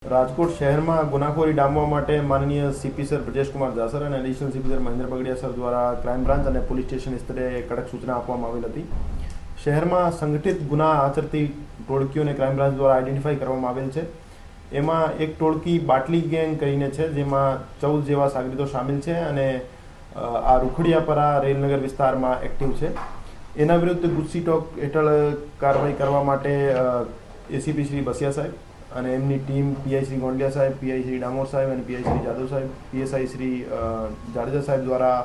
રાજકોટ શહેરમાં ગુનાખોરી ડામવા માટે માનનીય સીપી સર બ્રજેશકુમાર જાસર અને additional CP sir Mahendra Bagadia sir દ્વારા ક્રાઇમ બ્રાન્ચ અને પોલીસ સ્ટેશન સ્તરે કડક સૂચના આપવામાં આવેલ હતી। શહેરમાં સંગઠિત ગુના આચરતી ટોળકીઓને ક્રાઇમ બ્રાન્ચ દ્વારા આઈડેન્ટિફાઈ કરવામાં આવેલ છે। એમાં એક ટોળકી બાટલી ગેંગ કરીને છે, જેમાં 14 જેવા સાગરીતો સામેલ છે અને આ રૂખડિયાપરા રેલનગર વિસ્તારમાં એક્ટિવ છે। એના વિરુદ્ધ ગુસ્સી ટોક હેઠળ કાર્યવાહી કરવા માટે એસીપી શ્રી બસિયા સાહેબ અને એમની ટીમ પીઆઈ શ્રી ગોંડલિયા સાહેબ, પીઆઈ શ્રી ડામોર સાહેબ અને પીઆઈ શ્રી જાદવ સાહેબ, પીએસઆઈ શ્રી જાડેજા સાહેબ દ્વારા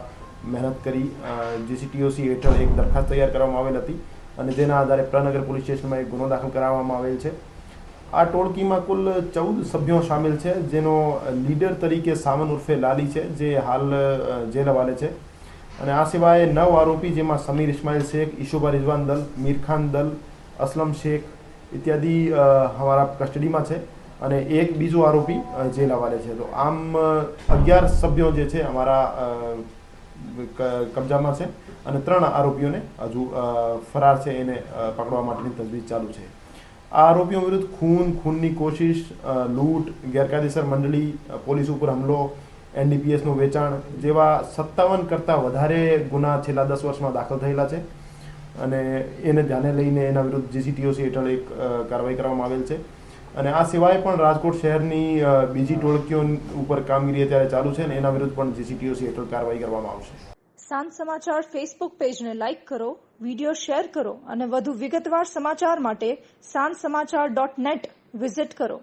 મહેનત કરી જીસીટીઓસી હેઠળ એક દરખાસ્ત તૈયાર કરવામાં આવેલ હતી અને જેના આધારે પ્રનગર પોલીસ સ્ટેશનમાં એક ગુનો દાખલ કરાવવામાં આવેલ છે। આ ટોળકીમાં કુલ 14 સભ્યો સામેલ છે, જેનો લીડર તરીકે સાવન ઉર્ફે લાલી છે, જે હાલ જેલ હવાલે છે। અને આ સિવાય 9 આરોપી, જેમાં સમીર ઇસ્માઇલ શેખ, ઈશુભા રિઝવાન દલ, મીરખાન દલ, असलम शेख इत्यादि हमारा कस्टडी में है અને एक बीजो आरोपी जेल हवाले है। तो आम 11 सभ्यों जे छे हमारा कब्जा में है અને 3 आरोपीओं ने हजू फरार है, એને पकड़वा माटेनी तजवीज चालू है। आ आरोपीओ विरुद्ध खूननी कोशिश, लूट, गैरकायदेसर मंडली, पोलीस पर हमलो, एनडीपीएस वेचाण जेवा 57 करता वधारे गुना छेल्ला 10 वर्ष में दाखल थयेला है અને એને ધ્યાને લઈને એના વિરુદ્ધ જીસીટીઓસી હેઠળ એક કાર્યવાહી કરવામાં આવેલ છે। અને આ સિવાય પણ રાજકોટ શહેરની બીજી ટોળકીઓ ઉપર કામગીરી અત્યારે ચાલુ છે અને એના વિરુદ્ધ પણ જીસીટીઓસી હેઠળ કાર્યવાહી કરવામાં આવશે। સાંજ સમાચાર ફેસબુક પેજને લાઇક કરો, વિડીયો શેર કરો અને વધુ વિગતવાર સમાચાર માટે sanssamachar.net વિઝિટ કરો।